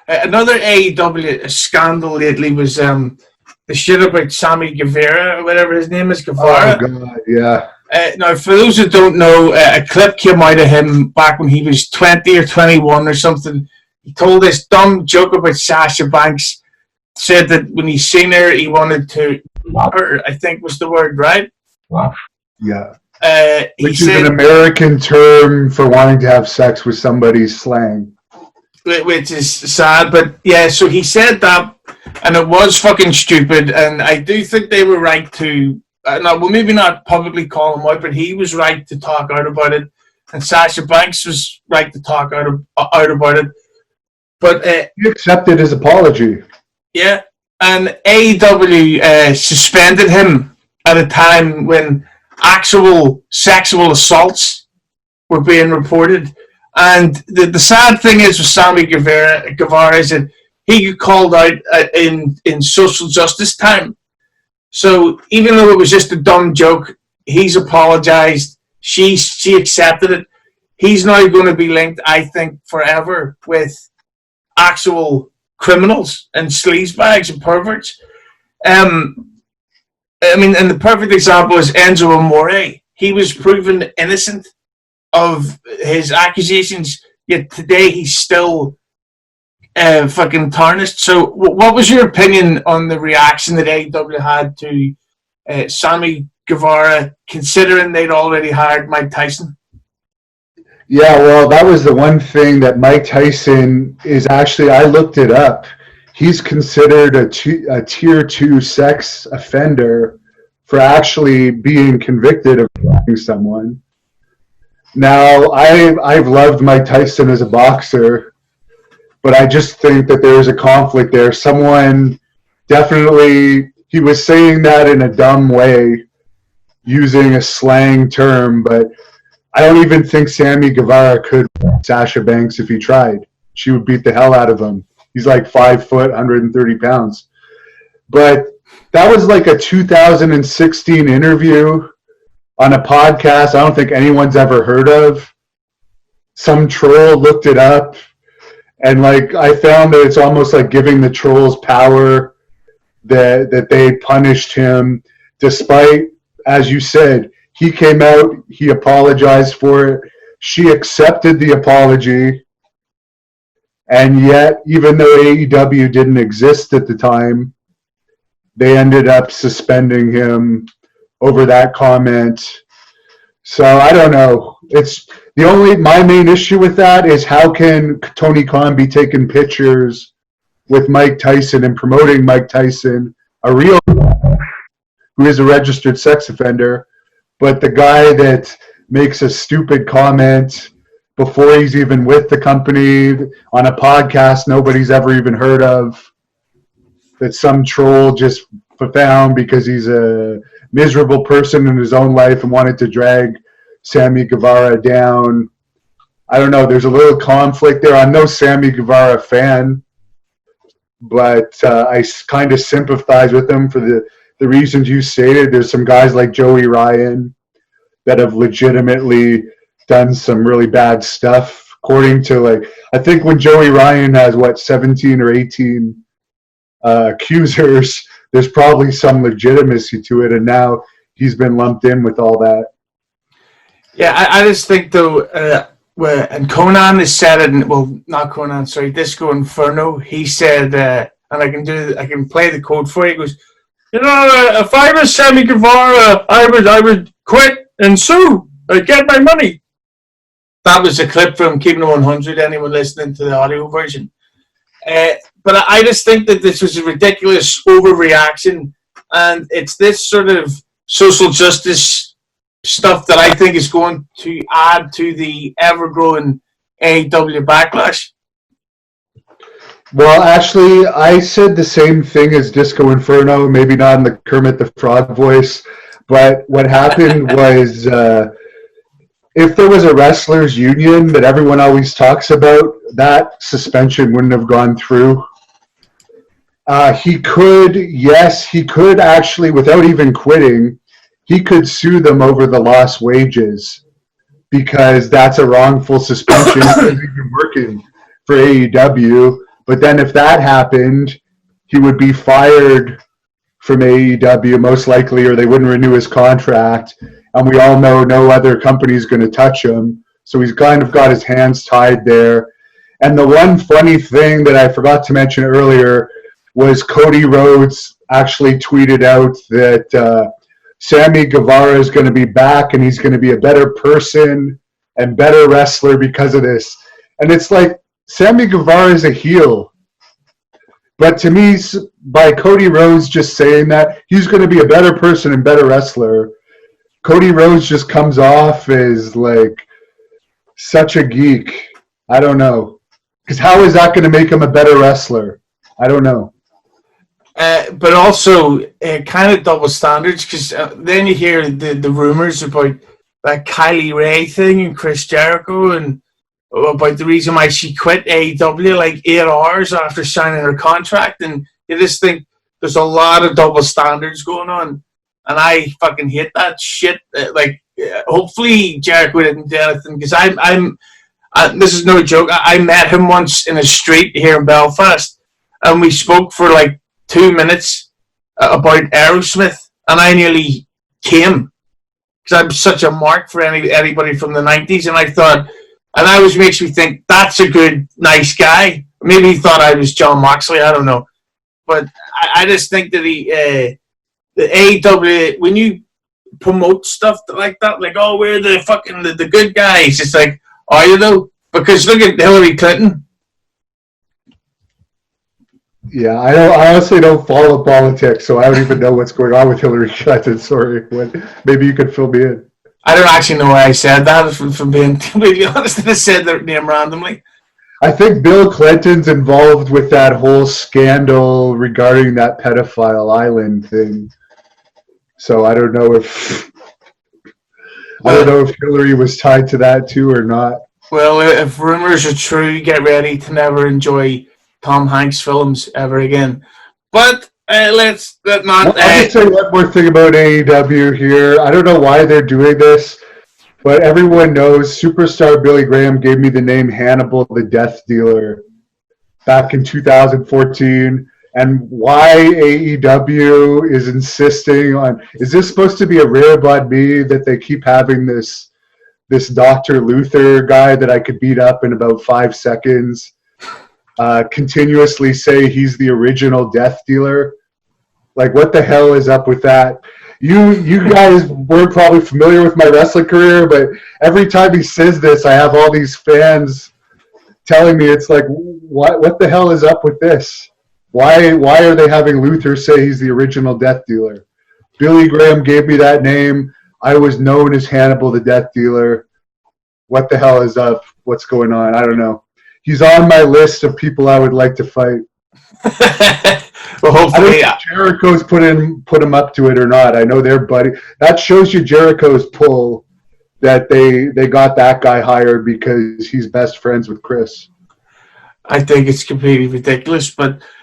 Another AEW scandal lately was the shit about Sammy Guevara, or whatever his name is, Guevara. Oh, God, yeah. Now, for those who don't know, a clip came out of him back when he was 20 or 21 or something. He told this dumb joke about Sasha Banks, said that when he seen her, he wanted to her, I think was the word, right? Yeah. Which is an American term for wanting to have sex with somebody's slang. Which is sad, but yeah, so he said that, and it was fucking stupid, and I do think they were right to, maybe not publicly call him out, but he was right to talk out about it, and Sasha Banks was right to talk out about it. But he accepted his apology. Yeah, and AEW suspended him at a time when actual sexual assaults were being reported. And the sad thing is with Sammy Guevara is that he got called out in social justice time. So even though it was just a dumb joke, he's apologized. She accepted it. He's now going to be linked, I think, forever with actual criminals and sleazebags and perverts. I mean, and the perfect example is Enzo Amore. He was proven innocent of his accusations, yet today he's still fucking tarnished. So what was your opinion on the reaction that AEW had to Sammy Guevara, considering they'd already hired Mike Tyson? Yeah, well, that was the one thing that Mike Tyson is actually, I looked it up. He's considered a tier 2 sex offender for actually being convicted of raping someone. Now, I've loved Mike Tyson as a boxer, but I just think that there's a conflict there. Someone definitely, he was saying that in a dumb way, using a slang term, but I don't even think Sammy Guevara could Sasha Banks if he tried. She would beat the hell out of him. He's like 5 foot, 130 pounds. But that was like a 2016 interview on a podcast I don't think anyone's ever heard of. Some troll looked it up, and like I found that it's almost like giving the trolls power that they punished him, despite, as you said, he came out, he apologized for it, she accepted the apology, and yet, even though AEW didn't exist at the time, they ended up suspending him over that comment. So I don't know. It's my main issue with that is how can Tony Khan be taking pictures with Mike Tyson and promoting Mike Tyson, a real who is a registered sex offender, but the guy that makes a stupid comment before he's even with the company on a podcast nobody's ever even heard of, that some troll just found because he's a miserable person in his own life and wanted to drag Sammy Guevara down. I don't know. There's a little conflict there. I'm no Sammy Guevara fan, but I kind of sympathize with him for the reasons you stated. There's some guys like Joey Ryan that have legitimately done some really bad stuff. According to, like, I think when Joey Ryan has, 17 or 18 accusers, there's probably some legitimacy to it, and now he's been lumped in with all that. Yeah, I just think, though, and Conan has said it, well, not Conan, sorry, Disco Inferno, he said, and I can play the quote for you, he goes, if I was Sammy Guevara, I would quit and sue, get my money. That was a clip from Keeping It 100, anyone listening to the audio version. But I just think that this was a ridiculous overreaction, and it's this sort of social justice stuff that I think is going to add to the ever-growing AEW backlash. Well, actually, I said the same thing as Disco Inferno, maybe not in the Kermit the Frog voice, but what happened was if there was a wrestlers union that everyone always talks about, that suspension wouldn't have gone through. He could actually, without even quitting, he could sue them over the lost wages because that's a wrongful suspension. He's been working for AEW, But then if that happened, he would be fired from AEW most likely, or they wouldn't renew his contract. And we all know no other company is going to touch him. So he's kind of got his hands tied there. And the one funny thing that I forgot to mention earlier was Cody Rhodes actually tweeted out that Sammy Guevara is going to be back and he's going to be a better person and better wrestler because of this. And it's like, Sammy Guevara is a heel. But to me, by Cody Rhodes just saying that, he's going to be a better person and better wrestler, Cody Rhodes just comes off as like such a geek. I don't know. Because how is that going to make him a better wrestler? I don't know. But also kind of double standards, because then you hear the rumors about that Kylie Ray thing and Chris Jericho and about the reason why she quit AEW like 8 hours after signing her contract, and you just think there's a lot of double standards going on, and I fucking hate that shit. Hopefully Jericho didn't do anything, because I'm this is no joke. I met him once in a street here in Belfast, and we spoke for like 2 minutes about Aerosmith, and I nearly came because I'm such a mark for anybody from the 90s, and I thought, and that always makes me think that's a good, nice guy. Maybe he thought I was John Moxley, I don't know, but I just think that the AEW, when you promote stuff like that, like, oh, we're the fucking the good guys, it's like, are you though? Because look at Hillary Clinton. Yeah, I honestly don't follow politics, so I don't even know what's going on with Hillary Clinton. Sorry, maybe you could fill me in. I don't actually know why I said that, from being completely honest. I just said their name randomly. I think Bill Clinton's involved with that whole scandal regarding that pedophile island thing. So I don't know if Hillary was tied to that too or not. Well, if rumors are true, get ready to never enjoy Tom Hanks films ever again. But let's not. I'll just say one more thing about AEW here. I don't know why they're doing this, but everyone knows superstar Billy Graham gave me the name Hannibal the Death Dealer back in 2014. And why AEW is insisting on, is this supposed to be a rib on me that they keep having this Dr. Luther guy that I could beat up in about 5 seconds continuously say he's the original Death Dealer? Like, what the hell is up with that? You guys weren't probably familiar with my wrestling career, but every time he says this, I have all these fans telling me, it's like, what the hell is up with this? Why are they having Luther say he's the original Death Dealer? Billy Graham gave me that name. I was known as Hannibal the Death Dealer. What the hell is up? What's going on? I don't know. He's on my list of people I would like to fight. Well, hopefully, I don't think Jericho's put him up to it or not. I know they're buddy. That shows you Jericho's pull, that they got that guy hired because he's best friends with Chris. I think it's completely ridiculous, but